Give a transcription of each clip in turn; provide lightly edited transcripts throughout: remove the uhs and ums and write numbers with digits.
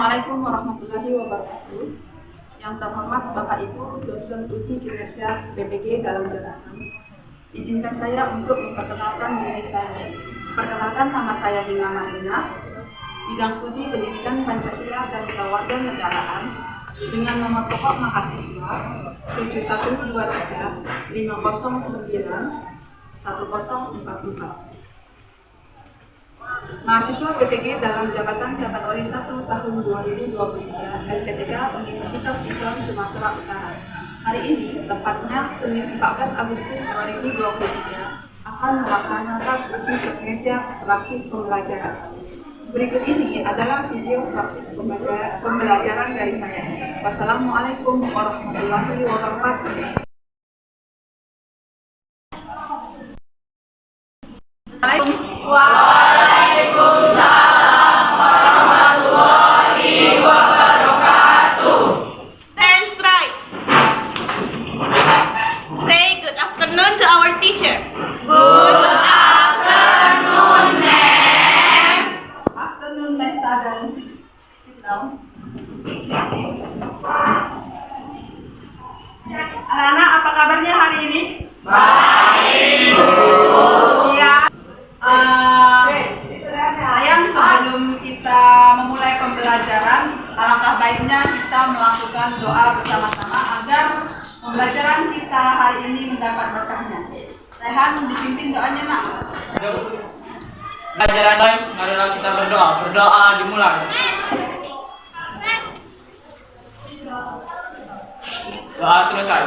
Assalamualaikum warahmatullahi wabarakatuh. Yang terhormat Bapak Ibu dosen uji kinerja BPG dalam jabatan. Izinkan saya untuk memperkenalkan diri saya. Perkenalkan, nama saya Dina Marlina, bidang studi pendidikan Pancasila dan Kewarganegaraan, dengan nomor pokok mahasiswa 7123 509 1044. Mahasiswa BPG dalam jabatan kategori 1 tahun 2023 LPTK Universitas Islam Sumatera Utara. Hari ini, tepatnya Senin 14 Agustus 2023, akan melaksanakan uji kinerja praktik pembelajaran. Berikut ini adalah video praktik pembelajaran dari saya. Wassalamualaikum warahmatullahi wabarakatuh. Waalaikumsalam warahmatullahi wabarakatuh. Stand straight. Say good afternoon to our teacher. Good afternoon, ma'am. Afternoon, my student. Sit down. Anak-anak, apa kabarnya hari ini? Baik, Bu. Iya. Sayang, sebelum kita memulai pembelajaran, alangkah baiknya kita melakukan doa bersama-sama agar pembelajaran kita hari ini mendapat berkahnya. Rehan, dipimpin doanya, nak. Pelajaran lain, marilah kita berdoa. Berdoa dimulai. Doa selesai.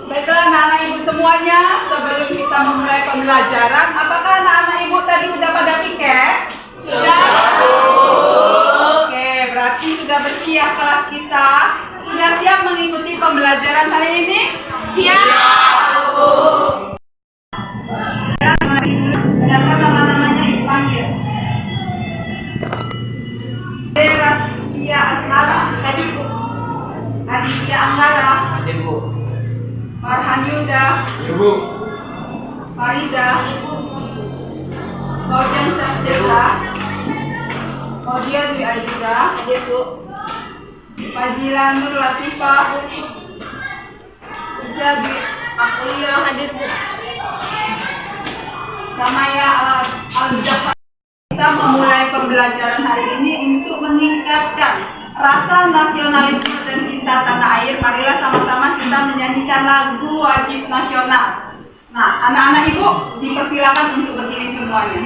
Baiklah anak-anak ibu semuanya, sebelum kita memulai pembelajaran, apakah anak-anak ibu tadi sudah pada piket? Sudah. Oke, berarti sudah bersiap kelas kita. Sudah siap mengikuti pembelajaran hari ini? Siap, Bu. Dengarkan nama-namanya ibu panggil. Aditya Asmara, Aditya Anggara, Hadir, Bu. Farhan Yuda, Ibu. Farida, Fauzan Syafira, Fauzia Dwi Aziza, Hadir, Bu. Fazila Nur Latifah, Ija Dwi Akliyah, Hadir, Bu. Samaya Al-Jafar. Kita memulai pembelajaran hari ini untuk meningkatkan rasa nasionalisme dan cinta tanah air. Marilah sama-sama kita menyanyikan lagu wajib nasional. Nah, anak-anak ibu dipersilakan untuk berdiri semuanya.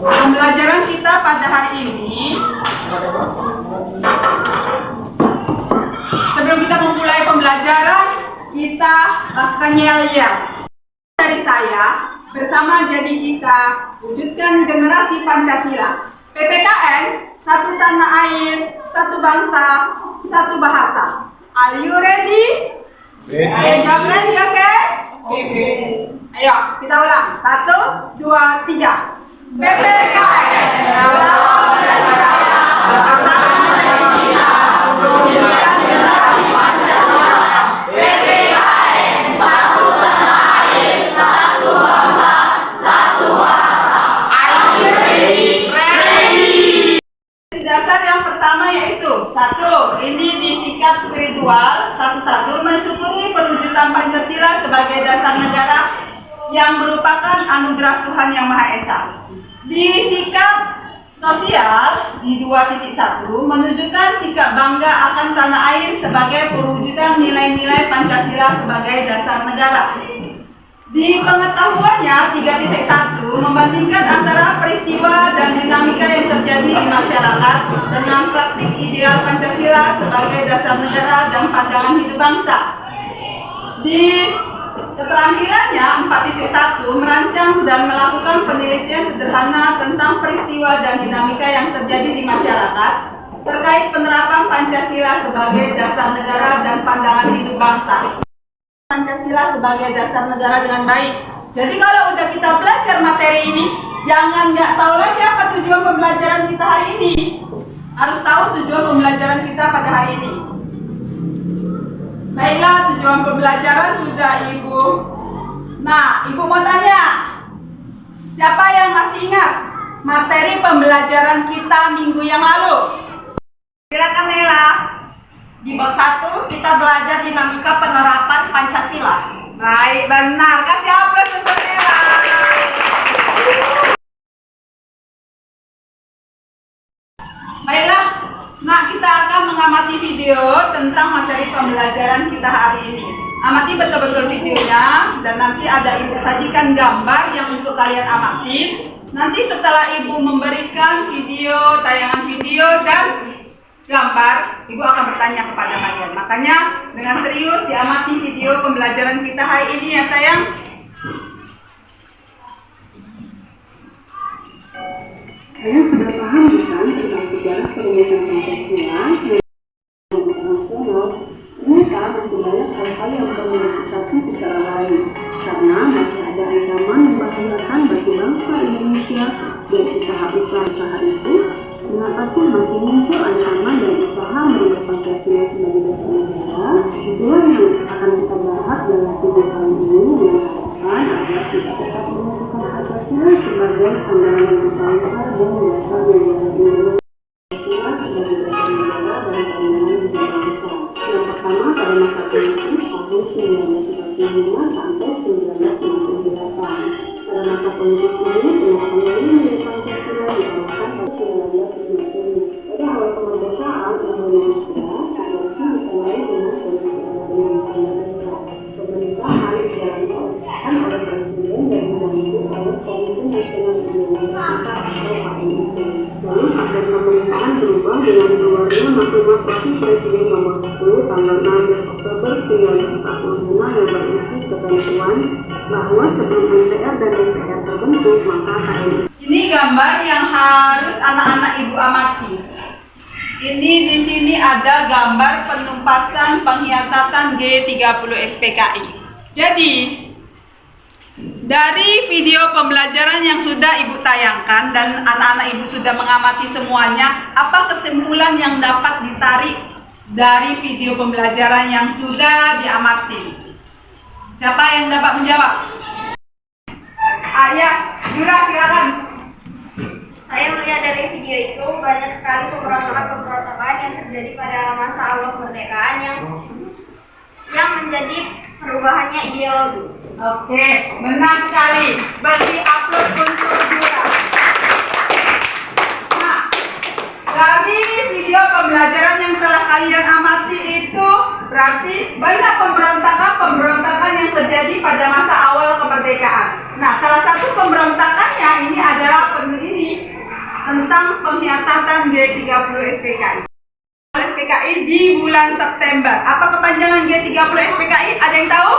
Pembelajaran kita pada hari ini, sebelum kita memulai pembelajaran, kita lakukan yel-yel. Dari saya, bersama jadi kita wujudkan generasi Pancasila. PPKN, satu tanah air, satu bangsa, satu bahasa. Are you ready? Jawab ready, oke? Ayo, kita ulang. 1, 2, 3. PPKN, bersama dari saya, bersama dari kita, wujudkan generasi Pancasila. PPKN, satu tanah air, satu bangsa, satu bahasa. Are you ready? Ready. Dasar yang pertama yaitu Satu, ini di sikap spiritual. Satu-satu mensyukuri perwujudan Pancasila sebagai dasar negara yang merupakan anugerah Tuhan Yang Maha Esa. Di sikap sosial di 2.1 menunjukkan sikap bangga akan tanah air sebagai perwujudan nilai-nilai Pancasila sebagai dasar negara. Di pengetahuannya 3.1 membandingkan antara peristiwa dan dinamika yang terjadi di masyarakat dengan praktik ideal Pancasila sebagai dasar negara dan pandangan hidup bangsa. Di keterampilannya 4.1 merancang dan melakukan penelitian sederhana tentang peristiwa dan dinamika yang terjadi di masyarakat terkait penerapan Pancasila sebagai dasar negara dan pandangan hidup bangsa. Pancasila sebagai dasar negara dengan baik. Jadi kalau udah kita belajar materi ini, jangan nggak tahu lagi apa tujuan pembelajaran kita hari ini. Harus tahu tujuan pembelajaran kita pada hari ini. Baiklah, tujuan pembelajaran sudah Ibu. Nah, Ibu mau tanya, siapa yang masih ingat materi pembelajaran kita minggu yang lalu? Silakan Nela. Di bab 1 kita belajar dinamika penerapan Pancasila. Baik, benar. Kasih aplaus untuk Nela. Baiklah, nah kita akan mengamati video tentang materi pembelajaran kita hari ini. Amati betul-betul videonya dan nanti ada Ibu sajikan gambar yang untuk kalian amati. Nanti setelah Ibu memberikan video, tayangan video dan gambar, Ibu akan bertanya kepada kalian. Makanya dengan serius diamati video pembelajaran kita hari ini ya sayang. Kalian sudah paham bukan tentang sejarah perumusan Pancasila yang internasional? Ternyata masih banyak hal-hal yang perlu disikapi secara lain, karena masih ada ancaman membahayakan bagi bangsa Indonesia dan usaha-usaha itu. Mengapa sih masih muncul ancaman dan usaha merubah Pancasila sebagai dasar negara? Itulah yang akan kita bahas dalam video kali ini, dengan harapan agar kita tetap menentukan Pancasila sebagai pandangan yang bangsa dan dasar negara Indonesia. Pancasila sebagai dasar negara dan pandangan hidup bangsa. Yang pertama pada masa politis tahun 1945 sampai 1998. Pada masa politis ini, penerapan nilai Pancasila diarahkan pada 1950. Pada awal kemerdekaan Indonesia, situasi ditandai dengan kondisi ekonomi mereka. Pemerintahan dijalankan oleh Presiden dan dibantu oleh Komite Nasional Indonesia atau KNIP. Lalu akhir pemerintahan berubah dengan keluarnya maklumat Wakil Presiden nomor 10 tanggal 16 Oktober 1945 yang berisi ketentuan bahwa sebelum MPR dan DPR terbentuk maka KNIP. Ini gambar yang harus anak-anak Ibu amati. Ini di sini ada gambar penumpasan pengkhianatan G30 SPKI. Jadi dari video pembelajaran yang sudah Ibu tayangkan dan anak-anak Ibu sudah mengamati semuanya, apa kesimpulan yang dapat ditarik dari video pembelajaran yang sudah diamati? Siapa yang dapat menjawab? Ayah, Jura silakan. Saya melihat dari video itu banyak sekali pemberontakan yang terjadi pada masa awal kemerdekaan yang menjadi perubahannya ideologi. Oke, benar sekali. Beri aplaus untuk Jura. Nah, dari video pembelajaran yang telah kalian amati itu berarti banyak pemberontakan yang terjadi pada masa awal kemerdekaan. Nah, salah satu pemberontakannya ini adalah tentang pengkhianatan G30 SPKI. SPKI di bulan September. Apa kepanjangan G30 SPKI? Ada yang tahu?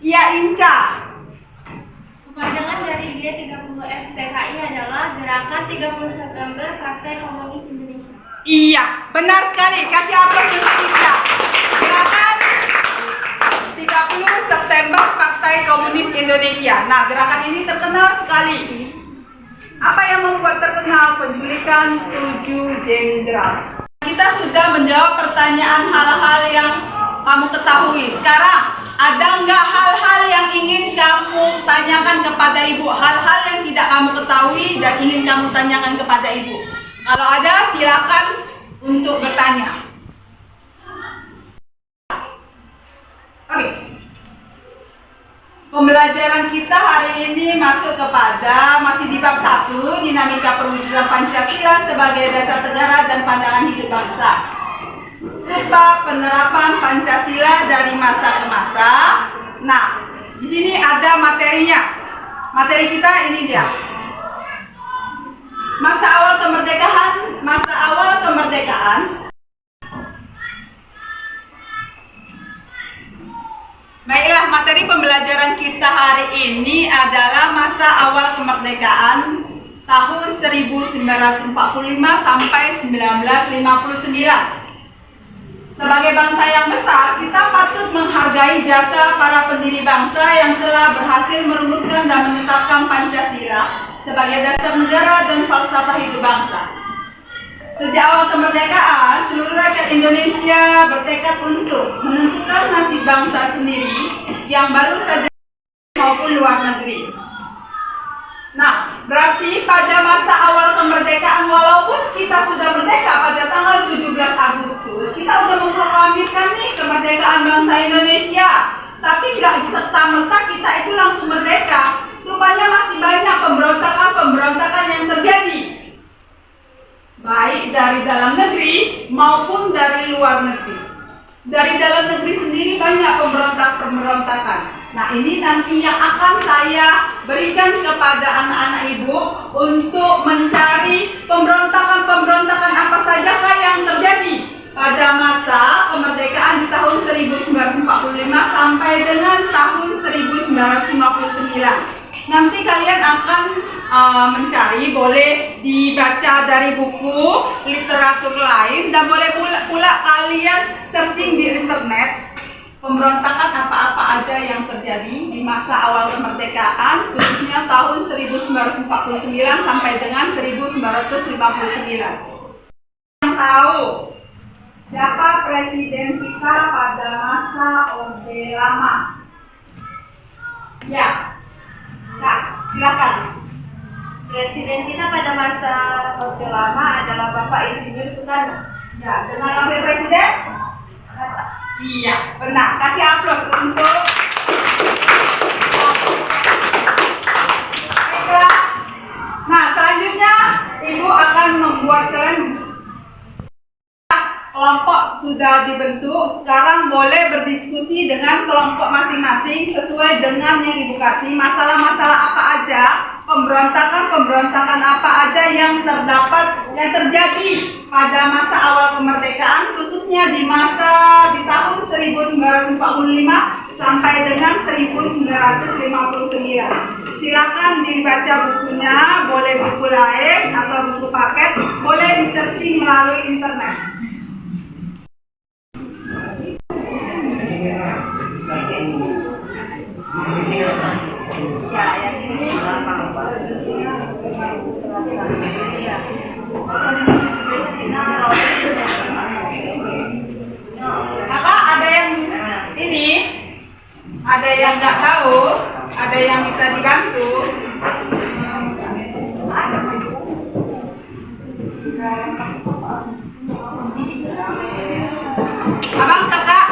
Ya, Inca. Kepanjangan dari G30 SPKI adalah Gerakan 30 September Partai Komunis Indonesia. Iya, benar sekali. Kasih aplaus untuk Inca. Gerakan 30 September Partai Komunis Indonesia. Nah, gerakan ini terkenal sekali. Apa yang membuat terkenal? Penculikan 7 jenderal. Kita sudah menjawab pertanyaan hal-hal yang kamu ketahui. Sekarang, ada nggak hal-hal yang ingin kamu tanyakan kepada Ibu? Hal-hal yang tidak kamu ketahui dan ingin kamu tanyakan kepada Ibu? Kalau ada, silakan untuk bertanya. Oke. Pembelajaran kita hari ini masuk kepada masih di bab 1, dinamika perwujudan Pancasila sebagai dasar negara dan pandangan hidup bangsa. Subbab penerapan Pancasila dari masa ke masa. Nah, di sini ada materinya. Materi kita ini dia. Masa awal kemerdekaan. Baiklah, materi pembelajaran kita hari ini adalah masa awal kemerdekaan tahun 1945 sampai 1959. Sebagai bangsa yang besar, kita patut menghargai jasa para pendiri bangsa yang telah berhasil merumuskan dan menetapkan Pancasila sebagai dasar negara dan falsafah hidup bangsa. Sejak awal kemerdekaan, seluruh rakyat Indonesia bertekad untuk menentukan nasib bangsa sendiri yang baru saja maupun luar negeri. Nah, berarti pada masa awal kemerdekaan, walaupun kita sudah merdeka pada tanggal 17 Agustus, kita sudah memproklamirkan nih kemerdekaan bangsa Indonesia. Tapi nggak serta-merta kita itu langsung merdeka. Rupanya masih banyak pemberontakan yang terjadi. Baik dari dalam negeri maupun dari luar negeri. Dari dalam negeri sendiri banyak pemberontakan. Nah, ini nanti yang akan saya berikan kepada anak-anak ibu untuk mencari pemberontakan apa saja yang terjadi pada masa kemerdekaan di tahun 1945 sampai dengan tahun 1959. Nanti kalian akan mencari, boleh dibaca dari buku literatur lain dan boleh pula kalian searching di internet pemberontakan apa-apa aja yang terjadi di masa awal kemerdekaan, khususnya tahun 1949 sampai dengan 1959. Yang tahu siapa presiden kita pada masa Orde Lama? Ya, Kak, silakan. Presiden kita pada masa Orde Lama adalah Bapak Insinyur Soekarno. Ya, dengan wakil presiden? Iya, benar. Kasih aplaus untuk. Baiklah. Nah, selanjutnya Ibu akan membuatkan kelompok sudah dibentuk. Sekarang boleh berdiskusi dengan kelompok masing-masing sesuai dengan yang Ibu kasih. Masalah-masalah apa aja, pemberontakan apa aja yang terjadi pada masa awal kemerdekaan, khususnya di tahun 1945 sampai dengan 1959. Silakan dibaca bukunya, boleh buku lain atau buku paket, boleh di-searching melalui internet. Ya, yang ini Kakak ada yang ini, ada yang nggak tahu, ada yang bisa dibantu. Abang, kakak.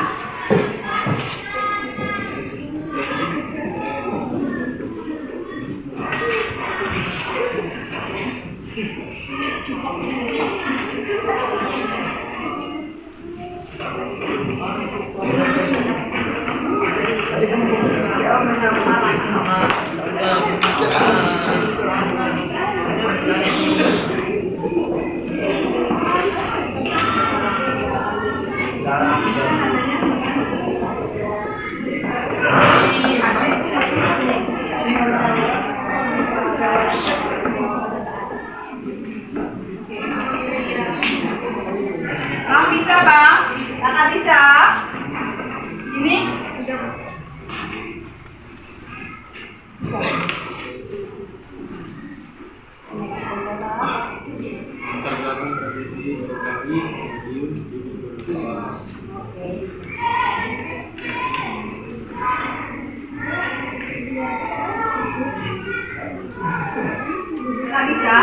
Bang bisa bang? Kakak bisa? Ini? Kakak bisa?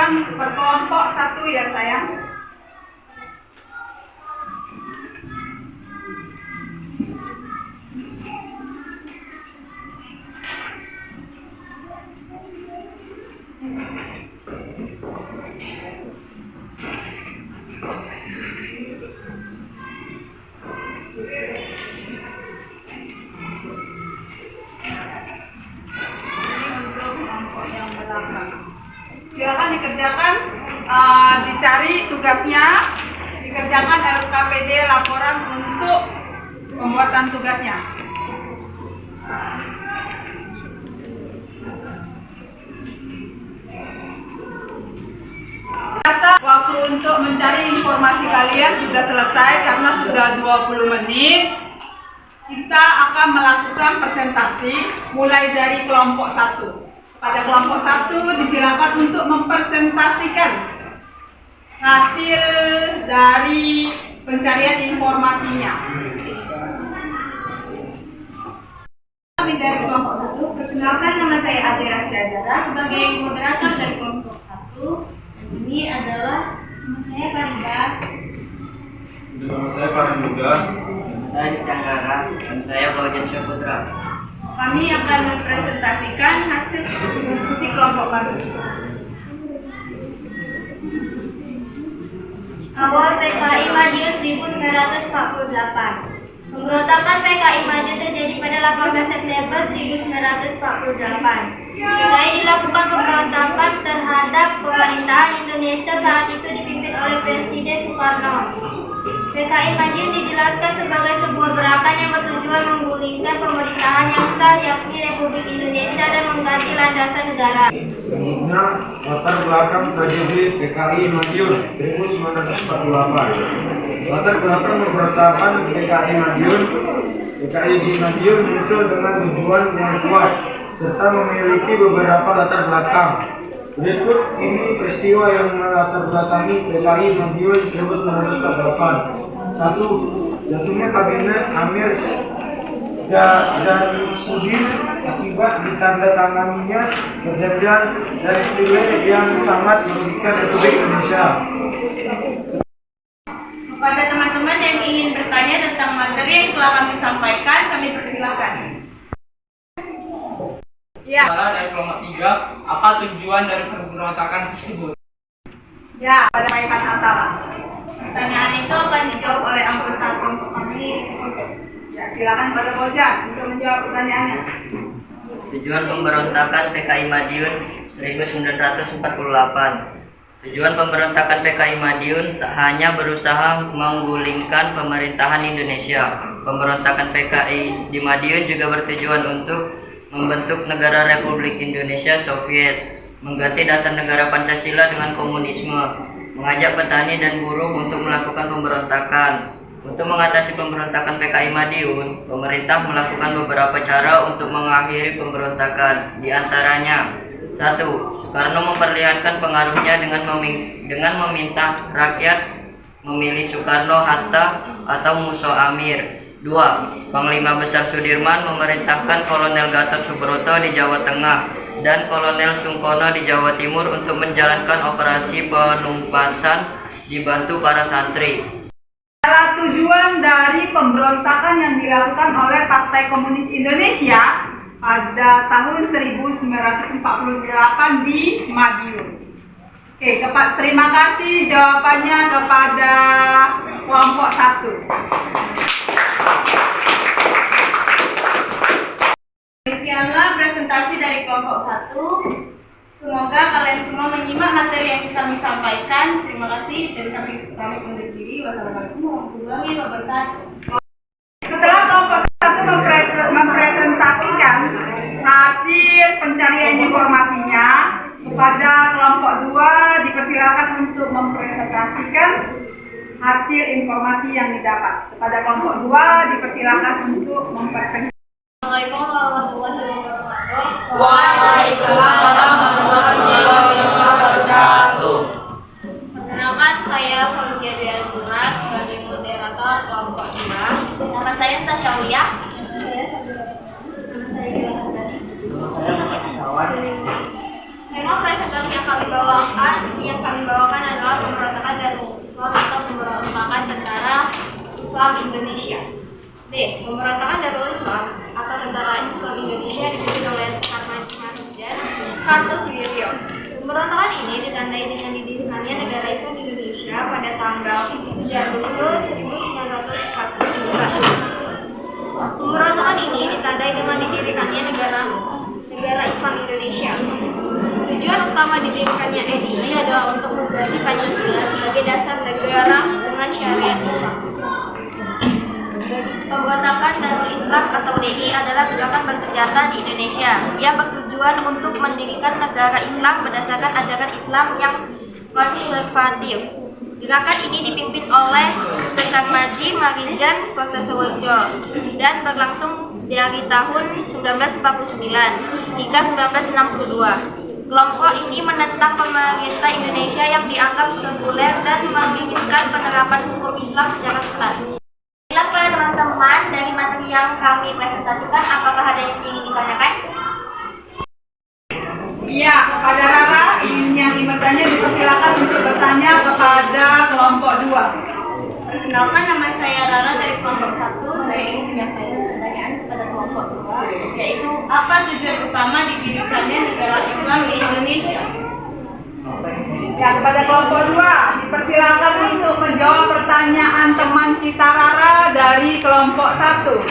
laporan per kelompok 1 ya sayang. Silakan dikerjakan, dicari tugasnya, dikerjakan LKPD laporan untuk pembuatan tugasnya. Rasa waktu untuk mencari informasi kalian sudah selesai karena sudah 20 menit. Kita akan melakukan presentasi mulai dari kelompok 1. Pada kelompok 1 disilakan untuk mempresentasikan hasil dari pencarian informasinya. Kami dari kelompok 1, perkenalkan nama saya Adira Syazara sebagai moderator dari kelompok 1. Dan ini adalah nama saya Farida. Nama saya Farhan juga. Saya di Tanggara dan saya Fauzan Syahputra. Kami akan mempresentasikan hasil diskusi kelompok baru. Awal PKI Madiun 1948. Pemberontakan PKI Madiun terjadi pada 18 September 1948. PKI dilakukan pemberontakan terhadap pemerintahan Indonesia saat itu dipimpin oleh Presiden Soekarno. PKI Madiun dijelaskan sebagai sebuah gerakan yang bertujuan menggulingkan pemerintahan yang sah yakni Republik Indonesia dan mengganti landasan negara. Selanjutnya, latar belakang tragedi PKI Madiun 1948. Latar belakang pemberontakan PKI Madiun. PKI di Madiun muncul dengan tujuan yang kuat serta memiliki beberapa latar belakang. Berikut ini peristiwa yang melatar belakangi PKI Madiun 1948. 1. Jatuhnya kabinet Amir dan Udin akibat ditandatanganinya perjanjian dari Priwe yang sangat merugikan Republik Indonesia. Kepada teman-teman yang ingin bertanya tentang materi yang telah kami sampaikan, kami persilakan. Ya, Dari kelompok 3, apa tujuan dari pemberontakan tersebut? ya, pada Maipan Atala. Pertanyaan itu akan dijawab oleh anggota kelompok kami. Ya, silakan pada Fauzan untuk menjawab pertanyaannya. Tujuan pemberontakan PKI Madiun 1948. Tujuan pemberontakan PKI Madiun tak hanya berusaha menggulingkan pemerintahan Indonesia. Pemberontakan PKI di Madiun juga bertujuan untuk membentuk negara Republik Indonesia Soviet, mengganti dasar negara Pancasila dengan komunisme, mengajak petani dan buruh untuk melakukan pemberontakan. Untuk mengatasi pemberontakan PKI Madiun, pemerintah melakukan beberapa cara untuk mengakhiri pemberontakan. Di antaranya, 1. Soekarno memperlihatkan pengaruhnya dengan meminta rakyat memilih Soekarno-Hatta atau Musa Amir. 2. Panglima Besar Sudirman memerintahkan Kolonel Gatot Subroto di Jawa Tengah dan Kolonel Sungkono di Jawa Timur untuk menjalankan operasi penumpasan dibantu para santri. Adalah tujuan dari pemberontakan yang dilakukan oleh Partai Komunis Indonesia pada tahun 1948 di Madiun. Oke, terima kasih jawabannya kepada kelompok 1. Demikianlah presentasi dari kelompok 1. Semoga kalian semua menyimak materi yang kami sampaikan. Terima kasih dan kami undur diri. Wassalamualaikum warahmatullahi wabarakatuh. Setelah kelompok 1 mempresentasikan hasil pencarian informasinya, kepada kelompok 2 dipersilakan untuk mempresentasikan hasil informasi yang didapat. Kepada kelompok 2 dipersilakan untuk mempresentasikan. Assalamualaikum warahmatullahi wabarakatuh. Waalaikumsalam warahmatullahi wabarakatuh. Perkenalkan, saya Fauzia Dwi Azura sebagai moderator kelompok 2. Nama saya Tasya Ulia. Nama saya Gila Handani. Tema presentasi yang kami bawa bawakan adalah pemberontakan Darul Islam atau pemberontakan Tentara Islam Indonesia. B. Pemberontakan Darul Islam atau Tentara Islam Indonesia dipimpin oleh Sukarman dan Kartosuwiryo. Pemberontakan ini ditandai dengan didirikannya negara Islam Indonesia pada tanggal 7 Agustus 1949. Pemberontakan ini ditandai dengan didirikannya negara Islam Indonesia. Tujuan utama didirikannya NII adalah untuk mengganti Pancasila sebagai dasar negara dengan syariat Islam. Pemberontakan Darul Islam atau DI adalah gerakan bersenjata di Indonesia yang bertujuan untuk mendirikan negara Islam berdasarkan ajaran Islam yang konservatif. Gerakan ini dipimpin oleh Sekar Maji Marijan Kertosoewarjo dan berlangsung dari tahun 1949 hingga 1962. Kelompok ini menentang pemerintah Indonesia yang dianggap sekuler dan menginginkan penerapan hukum Islam secara ketat. Baiklah para teman-teman, dari materi yang kami presentasikan, apakah ada yang ingin ditanyakan? Iya, kepada Rara yang ingin bertanya dipersilakan untuk bertanya kepada kelompok 2. Perkenalkan, nama saya Rara dari kelompok 1. Saya ingin menyampaikan pertanyaan kepada kelompok 2, yaitu apa tujuan utama didirikannya negara Islam di Indonesia? Ya, kepada kelompok 2 dipersilakan untuk menjawab pertanyaan teman kita Rara dari kelompok 1.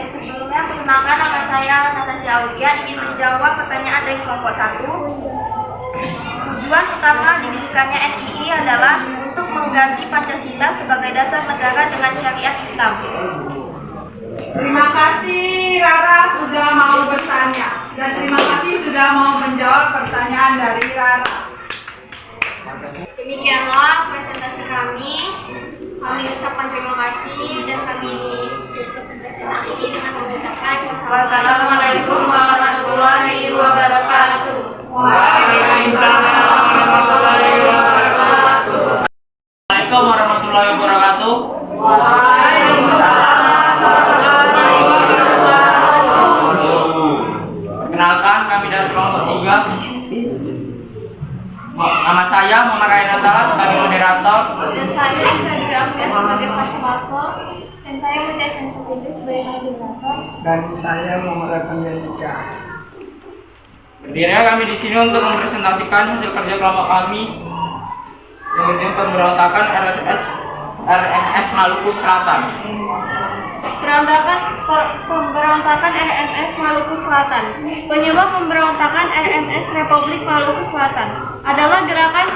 Sebelumnya, perkenalkan, nama saya Natasha Aulia, ingin menjawab pertanyaan dari kelompok 1. Tujuan utama didirikannya NII adalah untuk mengganti Pancasila sebagai dasar negara dengan syariat Islam. Terima kasih Rara sudah mau bertanya dan terima kasih sudah mau menjawab pertanyaan dari Rara. Demikianlah presentasi kami. Kami ucapkan terima kasih dan kami tutup presentasi ini dengan mengucapkan wassalamualaikum warahmatullahi wabarakatuh. Waalaikumsalam warahmatullahi wabarakatuh. Assalamualaikum warahmatullahi wabarakatuh. Perkenalkan, kami dari kelompok 3. Nama saya Muhammad Rainatala sebagai moderator. Dan saya Chandra Amir sebagai fasilitator. Dan saya Mutia Sensukuti sebagai fasilitator. Dan saya Muhammad Rainatala. Berdirinya kami di sini untuk mempresentasikan hasil kerja kelompok kami yang berjudul pemberontakan RMS Maluku Selatan. Pemberontakan RMS Maluku Selatan. Penyebab pemberontakan RMS Republik Maluku Selatan adalah gerakan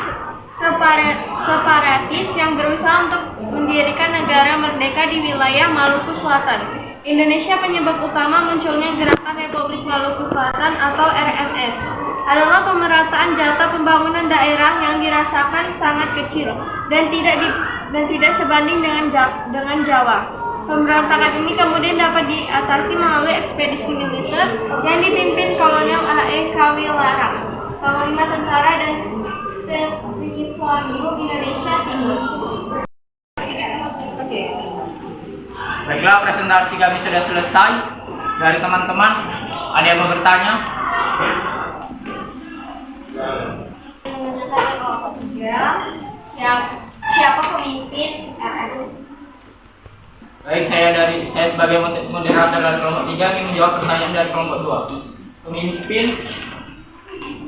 separatis yang berusaha untuk mendirikan negara merdeka di wilayah Maluku Selatan. Indonesia. Penyebab utama munculnya gerakan Republik Maluku Selatan atau RMS adalah pemerataan jatah pembangunan daerah yang dirasakan sangat kecil dan tidak sebanding dengan Jawa. Pemberontakan ini kemudian dapat diatasi melalui ekspedisi militer yang dipimpin Kolonel A.E. Kawilarang, Panglima Tentara dan Teritorium Indonesia Timur. Baiklah, presentasi kami sudah selesai. Dari teman-teman, ada yang mau bertanya? Menanyakan kelompok 3, siapa pemimpin RMS? Baik, saya sebagai moderator dari kelompok 3 ingin menjawab pertanyaan dari kelompok 2. Pemimpin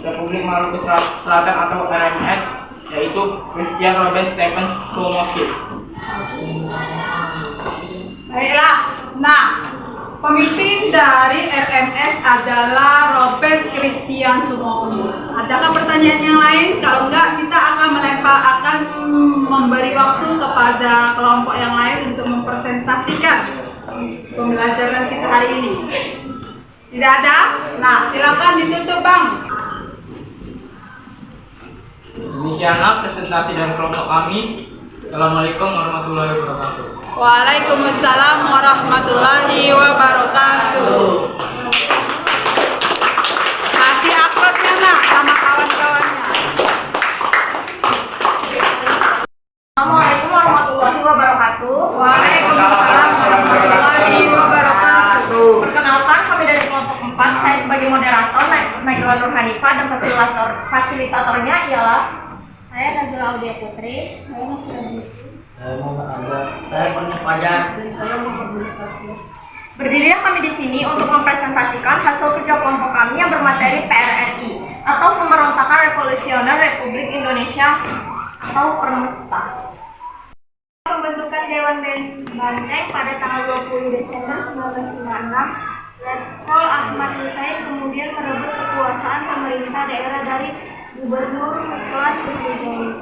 Republik Maluku Selatan atau RMS yaitu Christian Robert Stephen Komokit. Baiklah, nah pemimpin dari RMS adalah Robert Christian Sumono. Adakah pertanyaan yang lain? Kalau enggak, kita akan memberi waktu kepada kelompok yang lain untuk mempresentasikan pembelajaran kita hari ini. Tidak ada? Nah, silakan ditutup, Bang. Demikianlah presentasi dari kelompok kami. Assalamualaikum warahmatullahi wabarakatuh. Waalaikumsalam warahmatullahi wabarakatuh. Kasih uploadnya nak sama kawan-kawannya. Assalamualaikum warahmatullahi wabarakatuh. Waalaikumsalam warahmatullahi wabarakatuh. Perkenalkan, kami dari kelompok 4. Saya sebagai moderator, Naila Nabila Nur Hanifah dan fasilitatornya ialah Saya Nazila Audia Putri. Saya Nasira Binti. Saya Muhammad Azhar. Saya Kurnia Fajar. Berdirilah kami di sini untuk mempresentasikan hasil kerja kelompok kami yang bermateri PRRI atau Pemberontakan Revolusioner Republik Indonesia atau Permesta. Pembentukan Dewan Banteng pada tanggal 20 Desember 1956, Letkol Ahmad Hussein kemudian merebut kekuasaan pemerintah daerah dari Gubernur Muslat Hussein.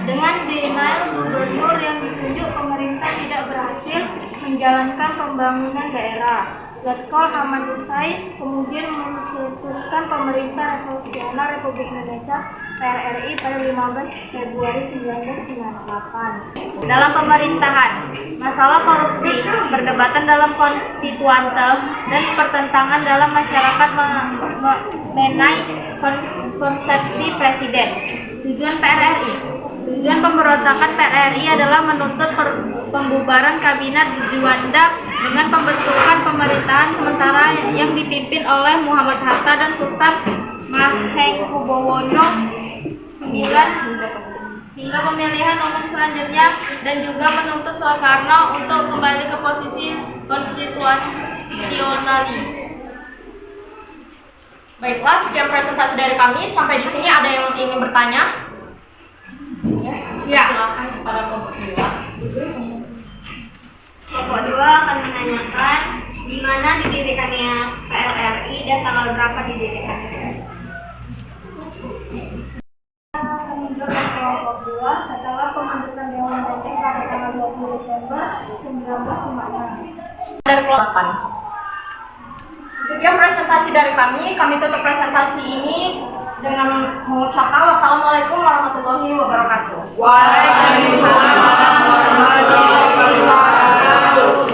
Dengan denial gubernur yang ditunjuk, pemerintah tidak berhasil menjalankan pembangunan daerah. Letkol Ahmad Hussein kemudian mencetuskan Pemerintah Revolusioner Republik Indonesia PRRI pada 15 Februari 1998. Dalam pemerintahan, masalah korupsi, perdebatan dalam konstituante, dan pertentangan dalam masyarakat mengenai konsepsi presiden. Tujuan PRRI. Tujuan pemberontakan PRRI adalah menuntut pembubaran kabinet Juanda dengan pembentukan pemerintahan sementara yang dipimpin oleh Muhammad Hatta dan Sultan Mahengkubwono IX hingga pemilihan umum selanjutnya, dan juga menuntut Soekarno untuk kembali ke posisi konstitusionali. Baiklah, sekian presentasi dari kami. Sampai di sini ada yang ingin bertanya? Ya. Silakan kepada kelompok 2. Kelompok 2 akan menanyakan di mana didirikannya PRRI dan tanggal berapa didirikannya. Kelompok 2 setelah pembentukan Dewan Banteng pada tanggal 20 Desember 1956. Dari kelompok 8. Sekian presentasi dari kami. Kami tutup presentasi ini dengan mengucapkan wassalamualaikum warahmatullahi wabarakatuh. Waalaikumsalam warahmatullahi wabarakatuh.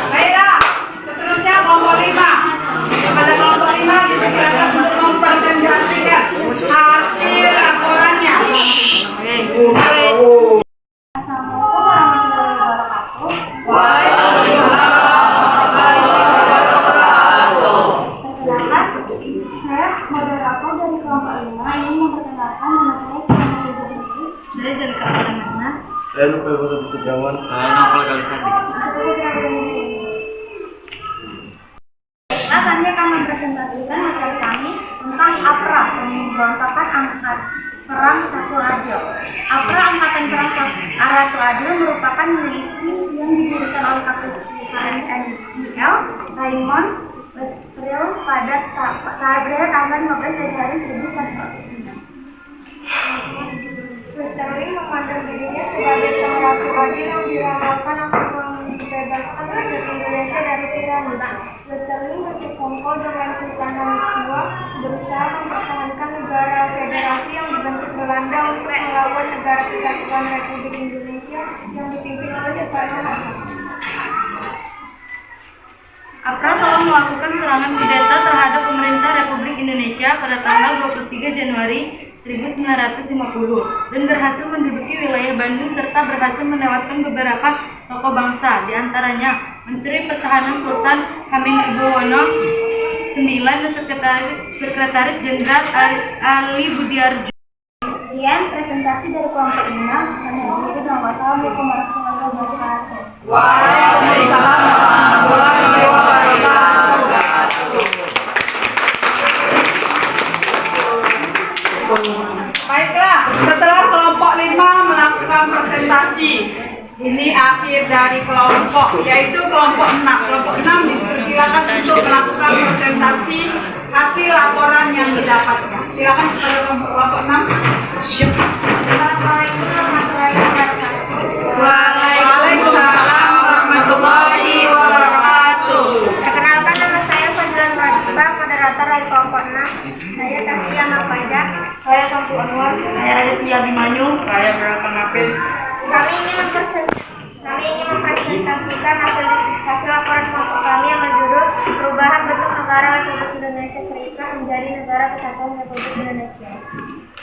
Baiklah, seterusnya kelompok 5. Kepada kelompok 5 dipersilakan untuk mempresentasikan hasil laporannya. Assalamualaikum warahmatullahi wabarakatuh. Waalaikumsalam warahmatullahi wabarakatuh. Perkenalkan, saya moderator dari kelompok 5 ingin memperkenalkan nama saya Kiana Rizky. Saya dari kelompok 6. Saya Novel Barat Setiawan. Saya Novel Kalisati. Baiklah, kami akan mempresentasikan materi kami tentang APRA, Pemberontakan Angkat Perang Satu Adil. APRA Angkatan Perang Satu Adil merupakan milisi yang didirikan oleh KPNIL Raymond Westrel pada tanggal 15 Februari 1949. Westerling memandang dirinya sebagai sang ratu adil yang diharapkan akan membebaskan rakyat Indonesia dari tirani. Westerling bersekongkol dengan Sultan Hamid II berusaha mempertahankan negara federasi yang dibentuk Belanda untuk melawan negara kesatuan Republik Indonesia yang dipimpin oleh Soekarno-Hatta. APRA telah melakukan serangan kudeta terhadap pemerintah Republik Indonesia pada tanggal 23 Januari 1950 dan berhasil menduduki wilayah Bandung serta berhasil menewaskan beberapa tokoh bangsa, diantaranya Menteri Pertahanan Sultan Hamengkubuwono IX dan Sekretaris Jenderal Ali Budiarjo. Sekian presentasi dari kelompok 6. Wassalamualaikum warahmatullahi wabarakatuh. Waalaikumsalam warahmatullahi wabarakatuh. Baiklah, setelah kelompok 5 melakukan presentasi, ini akhir dari kelompok, yaitu kelompok 6. Kelompok 6 dipersilakan untuk melakukan presentasi hasil laporan yang didapatkan. Silakan kepada kelompok 6. Assalamualaikum warahmatullahi wabarakatuh. Waalaikumsalam warahmatullahi wabarakatuh. Perkenalkan, nama saya Fadlan Radifa, moderator dari kelompok 6. Saya Taskia Mafajar. Saya Syamsul Anwar. Saya Aditya Bimanyu. Saya Beratan Nafis. Kami ingin mempresentasikan hasil laporan kelompok kami yang berjudul Perubahan Bentuk Negara Republik Indonesia Serikat menjadi Negara Kesatuan Republik Indonesia.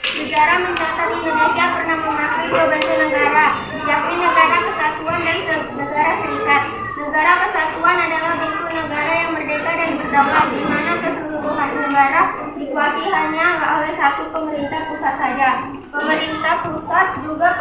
Sejarah mencatat Indonesia pernah mengakui dua bentuk negara, yakni negara kesatuan dan negara serikat. Negara kesatuan adalah bentuk negara yang merdeka dan berdaulat, di mana keseluruhan negara dikuasai hanya oleh satu pemerintah pusat saja. Pemerintah pusat juga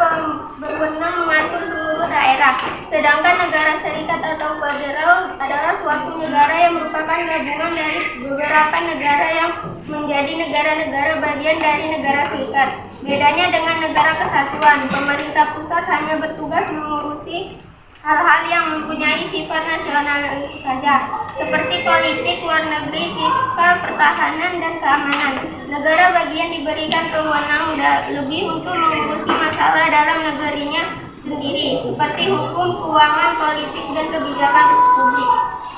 berwenang mengatur seluruh daerah. Sedangkan negara serikat atau federal adalah suatu negara yang merupakan gabungan dari beberapa negara yang menjadi negara-negara bagian dari negara serikat. Bedanya dengan negara kesatuan, pemerintah pusat hanya bertugas mengurusi hal-hal yang mempunyai sifat nasional saja, seperti politik, luar negeri, fiskal, pertahanan, dan keamanan. Negara bagian diberikan kewenangan lebih untuk mengurusi masalah dalam negerinya sendiri, seperti hukum, keuangan, politik, dan kebijakan publik.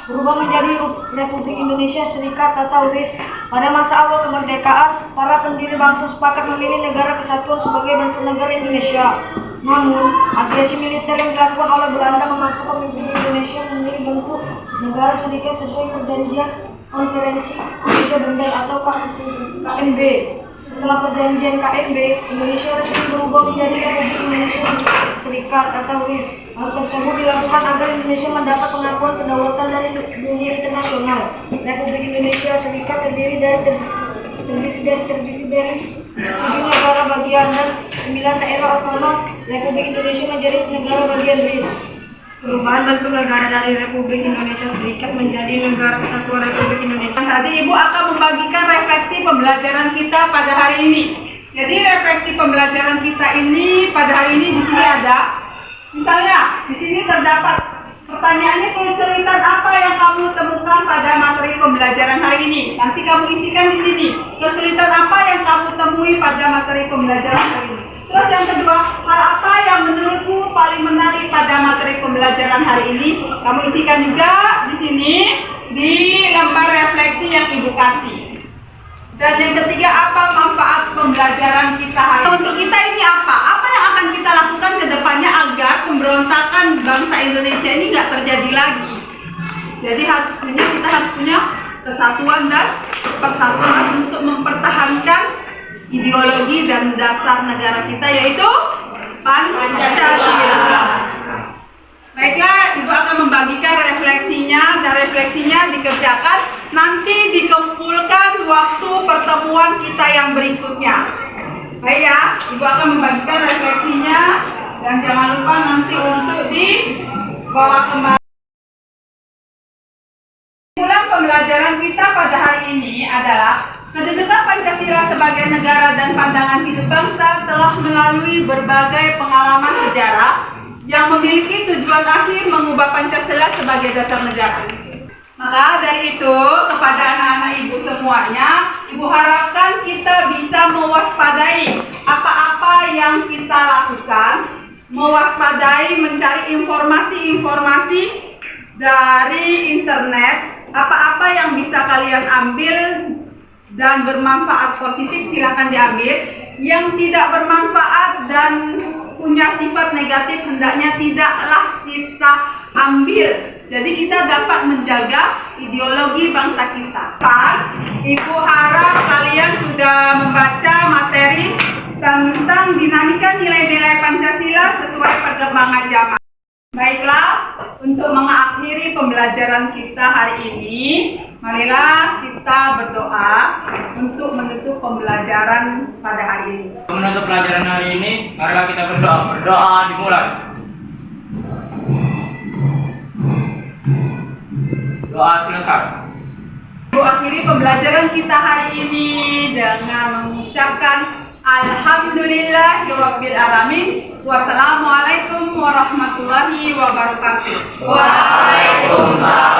Berubah menjadi Republik Indonesia Serikat atau RIS. Pada masa awal kemerdekaan, para pendiri bangsa sepakat memilih negara kesatuan sebagai bentuk negara Indonesia. Namun, agresi militer yang dilakukan oleh Belanda memaksa pemimpin Indonesia memilih bentuk negara serikat sesuai perjanjian Konferensi Kerja Benda atau KMB. Setelah perjanjian KMB, Indonesia resmi berubah menjadi Republik Indonesia Serikat atau RIS. Hal tersebut dilakukan agar Indonesia mendapat pengakuan kedaulatan dari dunia internasional. Republik Indonesia Serikat terdiri dari 7 negara bagian dan 9 daerah otonom. Republik Indonesia menjadi negara bagian RIS. Perubahan bentuk negara dari Republik Indonesia Serikat menjadi Negara Kesatuan Republik Indonesia. Tadi Ibu akan membagikan refleksi pembelajaran kita pada hari ini. Jadi refleksi pembelajaran kita ini pada hari ini di sini ada, misalnya di sini terdapat pertanyaannya, kesulitan apa yang kamu temukan pada materi pembelajaran hari ini? Nanti kamu isikan di sini. Kesulitan apa yang kamu temui pada materi pembelajaran hari ini? Terus yang kedua, hal apa yang menurutmu paling menarik pada materi pembelajaran hari ini? Kamu isikan juga di sini di lembar refleksi yang Ibu kasih. Dan yang ketiga, apa manfaat pembelajaran kita hari ini? Untuk kita ini apa? Apa yang akan kita lakukan ke depannya agar pemberontakan bangsa Indonesia ini nggak terjadi lagi? Jadi kita harus punya kesatuan dan persatuan untuk mempertahankan ideologi dan dasar negara kita, yaitu Pancasila. Baiklah, Ibu akan membagikan refleksinya dan refleksinya dikerjakan, nanti dikumpulkan waktu pertemuan kita yang berikutnya. Baik ya, Ibu akan membagikan refleksinya dan jangan lupa nanti untuk dibawa kembali. Kesimpulan pembelajaran kita pada hari ini adalah kedudukan Pancasila sebagai negara dan pandangan hidup bangsa telah melalui berbagai pengalaman sejarah yang memiliki tujuan akhir mengubah Pancasila sebagai dasar negara. Maka dari itu, kepada anak-anak Ibu semuanya, Ibu harapkan kita bisa mewaspadai apa-apa yang kita lakukan, mewaspadai mencari informasi-informasi dari internet, apa-apa yang bisa kalian ambil dan bermanfaat positif silakan diambil, yang tidak bermanfaat dan punya sifat negatif hendaknya tidaklah kita ambil. Jadi kita dapat menjaga ideologi bangsa kita. Ibu harap kalian sudah membaca materi tentang dinamika nilai-nilai Pancasila sesuai perkembangan zaman. Baiklah, untuk mengakhiri pembelajaran kita hari ini, marilah kita berdoa untuk menutup pembelajaran pada hari ini. Menutup pelajaran hari ini, marilah kita berdoa. Berdoa dimulai. Doa selesai. Ibu akhiri pembelajaran kita hari ini dengan mengucapkan Alhamdulillahirabbil alamin. Wassalamualaikum warahmatullahi wabarakatuh. Waalaikumsalam.